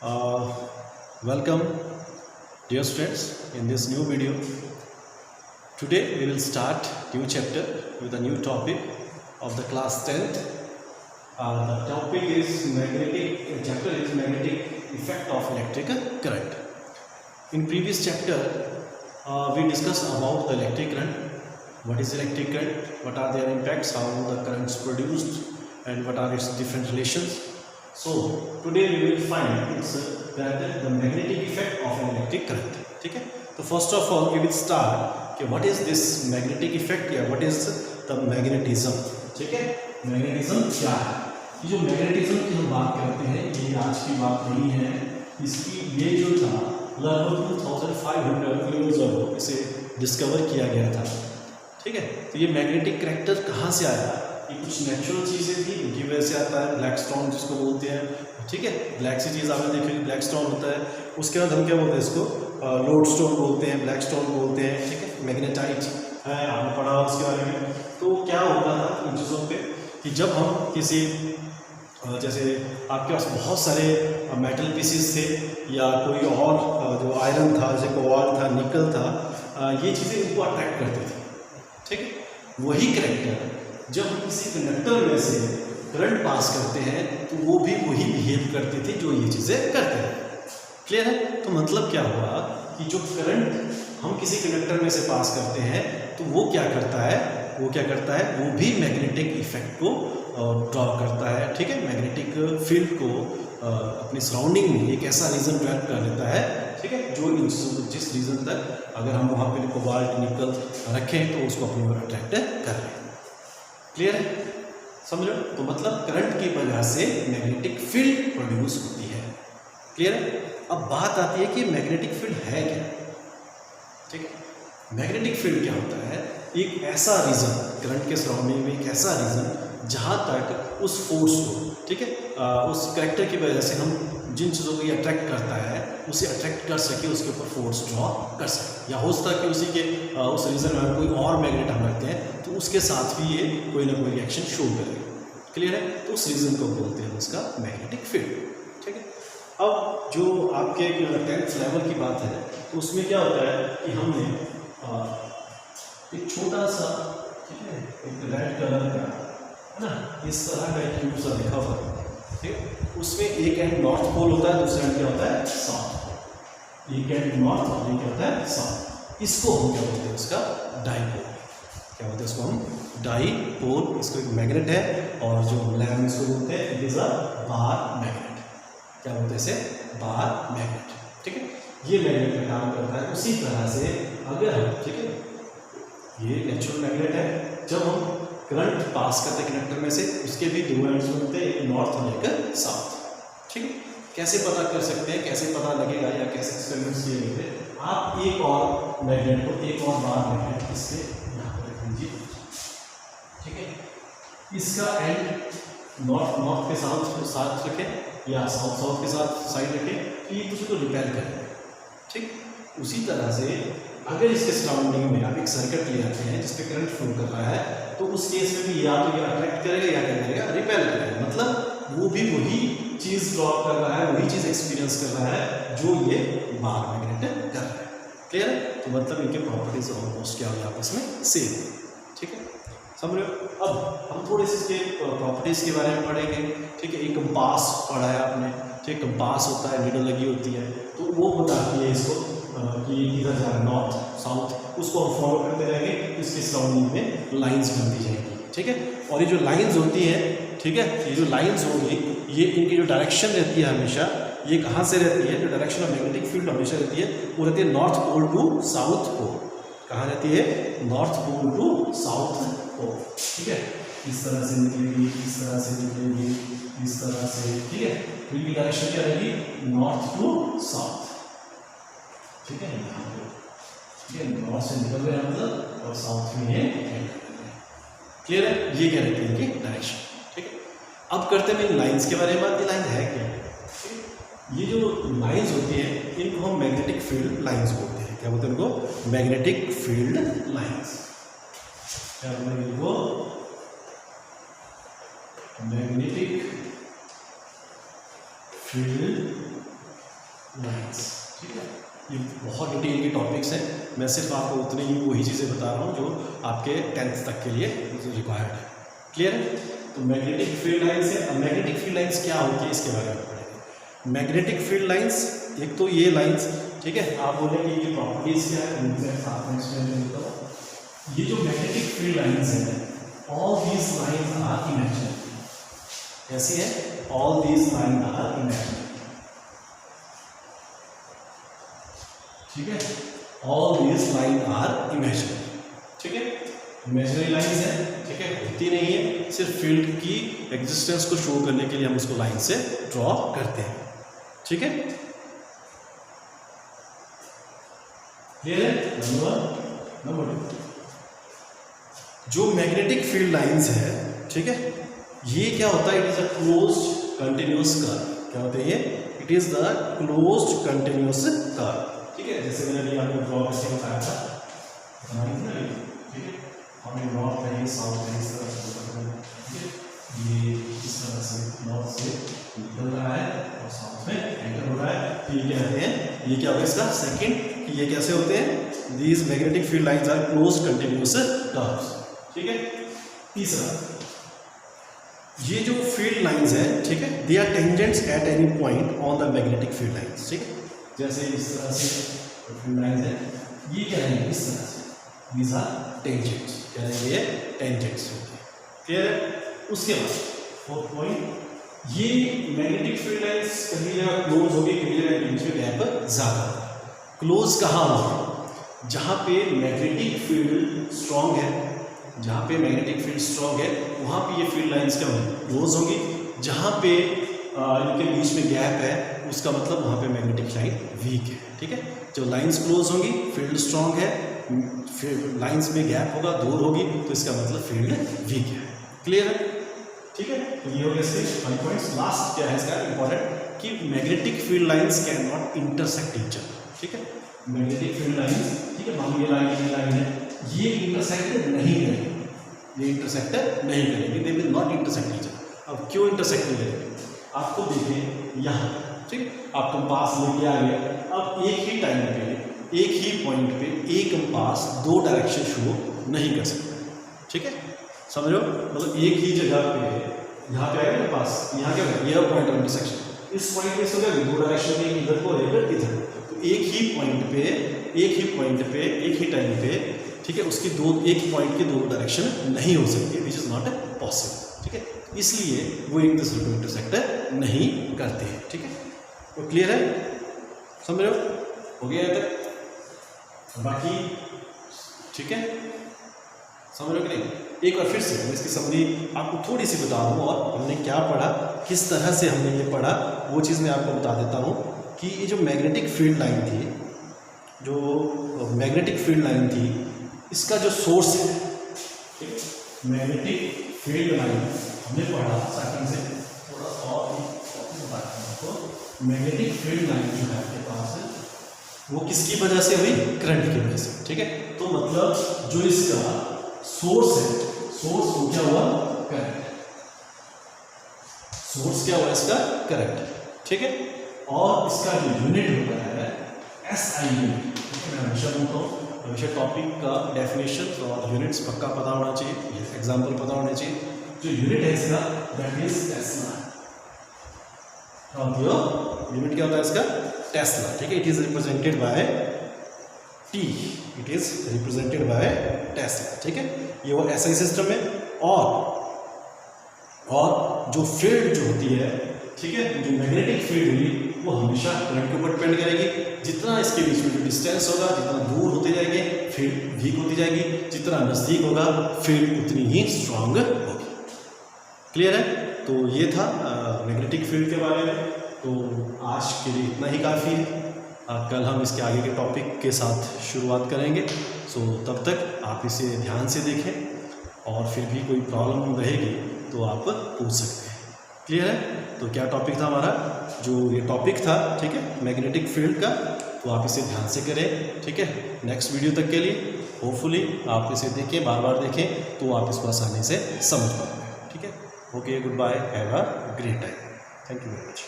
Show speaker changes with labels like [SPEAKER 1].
[SPEAKER 1] Uh, Welcome, dear students, in this new video. Today we will start new chapter with a new topic of the class 10th. The topic is magnetic. Chapter is magnetic effect of electric current. In previous chapter, we discussed about the electric current. What is electric current? What are their impacts? How the current is produced, and what are its different relations? So today we will find that the magnetic effect of an electric current. ठीक है? तो first of all we will start कि what is this magnetic effect या what is the magnetism. ठीक है? Magnetism क्या है? ये जो magnetism की हम बात करते हैं ये आज की बात नहीं है. इसकी ये जो था लगभग 2500 ईयर्स अगो इसे डिस्कवर किया गया था. ठीक है? तो ये मैग्नेटिक करैक्टर कहाँ से आया? ये कुछ नेचुरल चीज़ें थी इनकी वजह से आता है. ब्लैक स्टोन जिसको बोलते हैं. ठीक है? ब्लैक सी चीज़ आपने देखी ब्लैक स्टोन होता है. उसके बाद हम क्या बोलते हैं इसको लोड स्टोन बोलते हैं, ब्लैक स्टोन बोलते हैं. ठीक है? मैग्नेटाइट है, आपने पढ़ा उसके बारे में. तो क्या होता था इन चीज़ों पे कि जब हम किसी जैसे आपके पास बहुत सारे मेटल पीसीस थे या कोई और जो आयरन था जैसे कोबाल्ट था, निकल था, ये चीज़ें इनको अट्रैक्ट करती थी. ठीक है? वही करैक्टर जब हम किसी कंडक्टर में से करंट पास करते हैं तो वो भी वही बिहेव करते थे जो ये चीज़ें करते हैं. क्लियर है? तो मतलब क्या हुआ कि जो करंट हम किसी कंडक्टर में से पास करते हैं तो वो क्या करता है, वो भी मैग्नेटिक इफेक्ट को ड्रॉ करता है. ठीक है? मैग्नेटिक फील्ड को अपनी सराउंडिंग में एक ऐसा रीजन डेवलप कर लेता है. ठीक है? जो जिस रीजन तक अगर हम वहाँ पे कोबाल्ट निकल रखें तो उसको अपनी ओर अट्रैक्ट कर लें. क्लियर है? समझो? तो मतलब करंट की वजह से मैग्नेटिक फील्ड प्रोड्यूस होती है. क्लियर है? अब बात आती है कि मैग्नेटिक फील्ड है क्या. ठीक है? मैग्नेटिक फील्ड क्या होता है? एक ऐसा रीजन करंट के सराउंडिंग में, एक ऐसा रीजन जहाँ तक उस फोर्स को, ठीक है, उस करैक्टर की वजह से हम जिन चीज़ों को ये अट्रैक्ट करता है उसे अट्रैक्ट कर सके, उसके ऊपर फोर्स ड्रॉ कर सके. या हो सकता है कि उसी के उस रीजन में कोई और मैग्नेट हम रखते हैं तो उसके साथ भी ये कोई ना कोई रिएक्शन शो करेगा. क्लियर है? तो उस रीजन को बोलते हैं उसका मैग्नेटिक फील्ड. ठीक है? अब जो आपके 10th लेवल की बात है तो उसमें क्या होता है कि हमने एक छोटा सा, ठीक है, एक रेड कलर का है ना, इस तरह का एक क्यूब सा लिखा हुआ है. ठीक है? उसमें एक एंड नॉर्थ पोल होता है, दूसरा एंड क्या होता है, साउथ पोल. एक एंड नॉर्थ और एक क्या होता है, साउथ. इसको हम क्या बोलते हैं, उसका डाइपोल. क्या बोलते हैं उसको हम, डाइपोल. इसको एक मैग्नेट है और जो लैम्प इसको बोलते हैं it is a bar magnet. क्या बोलते हैं इसे, बार मैग्नेट. ठीक है? ये मैग्नेट का काम करता है. उसी तरह से अगर हम, ठीक है, ये नेचुरल मैग्नेट है, जब हम करंट पास करते हैं कंडक्टर में से उसके भी दो एंड्स होते हैं, एक नॉर्थ और एक साउथ. ठीक है? कैसे पता कर सकते हैं, कैसे पता लगेगा या कैसे एक्सपेरिमेंट्स किए गए थे. आप एक और मैग्नेट को, एक और बार मैग्नेट इससे यहाँ पर रख दीजिए. ठीक है? इसका एंड नॉर्थ के साथ रखें या साउथ के साथ साइड रखें तो ये दूसरे को रिपेल करें. ठीक? उसी तरह से अगर इसके सराउंडिंग में आप एक सर्किट ले आते हैं जिसपे करंट फ्लो कर रहा है तो उस केस में भी या तो ये अट्रैक्ट करेगा या क्या करेगा, रिपेल करेगा. मतलब वो भी वही चीज़ ड्रॉ कर रहा है, वही चीज़ एक्सपीरियंस कर रहा है जो ये बार मैग्नेट कर रहा है. क्लियर है? तो मतलब इनके प्रॉपर्टीज ऑलमोस्ट क्या हो आपस में सेम. ठीक है? समझ रहे हो? अब हम थोड़े से इसके प्रॉपर्टीज़ के बारे में पढ़ेंगे. ठीक है? एक कंपास पढ़ा है आपने. ठीक? कंपास होता है, नीडल लगी होती है, तो वो बताती है इसको कि इधर जा रहा है नॉर्थ साउथ. उसको हम फॉलो करते रहेंगे, इसके सराउंडिंग में लाइंस बनती जाएंगी. ठीक है? और ये जो लाइंस होती हैं, ठीक है, ये जो लाइंस होंगी ये इनकी जो डायरेक्शन रहती है हमेशा, ये कहाँ से रहती है, जो डायरेक्शन ऑफ मैग्नेटिक फील्ड हमेशा रहती है वो रहती है north pole to south pole. कहाँ रहती है, north pole to south pole. ठीक है? इस तरह से निकलेगी, इस तरह से निकलेगी, इस तरह से. ठीक है? तो इनकी डायरेक्शन क्या रहेगी, नॉर्थ टू साउथ. ठीक है? ठीक है? नॉर्थ से निकल रहे हैं मतलब और साउथ में है. क्लियर है? ये क्या रहती है इनकी डायरेक्शन. ठीक है? अब करते हैं इन लाइंस के बारे में बात. लाइन है क्या? ये जो लाइंस होती हैं इनको हम मैग्नेटिक फील्ड लाइंस बोलते हैं. क्या बोलते हैं इनको, मैग्नेटिक फील्ड लाइंस. क्या बोलते हैं इनको, मैग्नेटिक फील्ड ये बहुत डिटेल के टॉपिक्स हैं, मैं सिर्फ आपको उतनी ही वही चीज़ें बता रहा हूँ जो आपके 10th तक के लिए रिक्वायर्ड है। क्लियर है? तो मैग्नेटिक फील्ड लाइन्स है। अब मैग्नेटिक फील्ड लाइन्स क्या होती है इसके बारे में पढ़ेंगे। मैग्नेटिक फील्ड लाइन्स, एक तो ये लाइन्स, ठीक है, आप बोलेंगे ये प्रॉपर्टीज क्या है, उनसे साथ में एक्सप्लेन करता हूँ। ये जो मैग्नेटिक फील्ड लाइन्स है, all these lines are imaginary. कैसी है? All these line are imaginary, ठीक है, all these line are imaginary, ठीक है, इमेजिनरी लाइन्स है, ठीक है, होती नहीं है, सिर्फ फील्ड की एग्जिस्टेंस को शो करने के लिए हम उसको लाइन से ड्रॉ करते हैं, ठीक है। क्लियर है? नंबर 1। नंबर 2, जो मैग्नेटिक फील्ड लाइन्स है, ठीक है, ये क्या होता है? It is a closed continuous curve. क्या होता है ये? It is the closed continuous curve, ठीक है। जैसे मैंने अभी आपको ड्रॉ करके बताया था, ठीक है, हमें नॉर्थ कहीं साउथ कहीं इस तरह से, ठीक है, ये इस तरह से नॉर्थ से निकल रहा है और साउथ में एंटर हो रहा है। तो ये क्या कहते हैं? ये क्या होगा इसका सेकंड, कि ये कैसे होते हैं? These magnetic field lines are closed continuous curves, ठीक है। तीसरा, ये जो फील्ड लाइंस है, ठीक है, they are tangents at any point on the magnetic field lines, ठीक है। जैसे इस तरह से फील्ड लाइंस है, ये क्या है? इस तरह से, these are tangents, क्या है ये? टेंजेंट्स होते हैं। क्लियर है? उसके बाद 4th पॉइंट, ये मैग्नेटिक फील्ड लाइंस कभी जगह क्लोज होगी, कभी जगह बीच में गैप ज्यादा होगा। क्लोज कहाँ होगा? जहाँ पे मैग्नेटिक फील्ड स्ट्रॉन्ग है, जहाँ पे मैग्नेटिक फील्ड स्ट्रॉन्ग है वहाँ पे ये फील्ड लाइंस क्या होंगी? क्लोज होंगी। जहाँ पे इनके बीच में गैप है, उसका मतलब वहाँ पे मैग्नेटिक लाइन वीक है, ठीक है। जब लाइंस क्लोज होंगी, फील्ड स्ट्रॉन्ग है, लाइंस में गैप होगा, दूर होगी, तो इसका मतलब फील्ड वीक है। क्लियर है? ठीक है, तो ये हो गया इसके 5 पॉइंट्स। लास्ट क्या है इसका इंपॉर्टेंट, कि magnetic field lines can not intersect each other, ठीक है। मैग्नेटिक फील्ड लाइंस, ठीक है, मान लो ये लाइन है, ये इंटरसेक्ट नहीं करेंगे, ये इंटरसेक्ट नहीं करेंगे, they will not intersect each other. अब क्यों इंटरसेक्ट नहीं करेंगे? आपको देखें यहाँ, ठीक, आप कंपास लेके आ गए, अब एक ही टाइम पे एक ही पॉइंट पे एक कंपास 2 डायरेक्शन शो नहीं कर सकता, ठीक है, समझ रहे हो? मतलब एक ही जगह पे यहाँ पे आएगा कंपास, यहाँ क्या है? ये पॉइंट ऑफ इंटरसेक्शन, इस पॉइंट पे सोचा 2 डायरेक्शन में, इधर को इधर इधर, तो एक ही पॉइंट पे एक ही टाइम पे, ठीक है, उसकी एक पॉइंट की 2 डायरेक्शन नहीं हो सकती, विच इज नॉट पॉसिबल, ठीक है। इसलिए वो एक दूसरे को इंटरसेक्ट नहीं करते हैं, ठीक है। तो क्लियर है? समझ रहे हो गया है तक? बाकी ठीक है, समझ रहे हो कि नहीं? एक बार फिर से मैं इसकी समरी आपको थोड़ी सी बता दूँ, और हमने क्या पढ़ा, किस तरह से हमने ये पढ़ा, वो चीज़ मैं आपको बता देता हूँ। कि ये जो मैग्नेटिक फील्ड लाइन थी, जो मैग्नेटिक फील्ड लाइन थी, इसका जो सोर्स है, ठीक, मैग्नेटिक फील्ड लाइन हमने पढ़ा स्टार्टिंग से, थोड़ा सा और बताता हूँ आपको। मैग्नेटिक फील्ड लाइन जो है आपके पास, वो किसकी वजह से हुई? करंट की वजह से, ठीक है। तो मतलब जो इसका सोर्स है, सोर्स को क्या हुआ? करंट। सोर्स क्या हुआ इसका? करंट, ठीक है। और इसका जो यूनिट होता है SI यूनिट, मैं हमेशा बोलता हूँ, हमेशा टॉपिक का डेफिनेशन और यूनिट्स पक्का पता होना चाहिए, एग्जाम्पल पता होने चाहिए। जो यूनिट है इसका, दैट इज टेस्ला। यूनिट क्या होता है इसका? टेस्ला, ठीक है। It is represented by T, it is represented by Tesla, ठीक है। ये वो SI सिस्टम है। और जो फील्ड जो होती है, ठीक है, जो मैग्नेटिक फील्ड हुई, वो हमेशा करंट के ऊपर डिपेंड करेगी। जितना इसके बीच में जो डिस्टेंस होगा, जितना दूर होते जाएंगे, फील्ड वीक होती जाएगी, जितना नज़दीक होगा, फील्ड उतनी ही स्ट्रांग होगी। क्लियर है? तो ये था मैग्नेटिक फील्ड के बारे में। तो आज के लिए इतना ही काफ़ी है। कल हम इसके आगे के टॉपिक के साथ शुरुआत करेंगे। सो तब तक आप इसे ध्यान से देखें, और फिर भी कोई प्रॉब्लम रहेगी तो आप पूछ सकते हैं। क्लियर है? तो क्या टॉपिक था हमारा? जो ये टॉपिक था, ठीक है, मैग्नेटिक फील्ड का, तो आप इसे ध्यान से करें, ठीक है। नेक्स्ट वीडियो तक के लिए होपफुली आप इसे देखें, बार बार देखें, तो आप इसको आसानी से समझ पाएंगे, ठीक है। Okay, good bye, have a great time, thank you very much.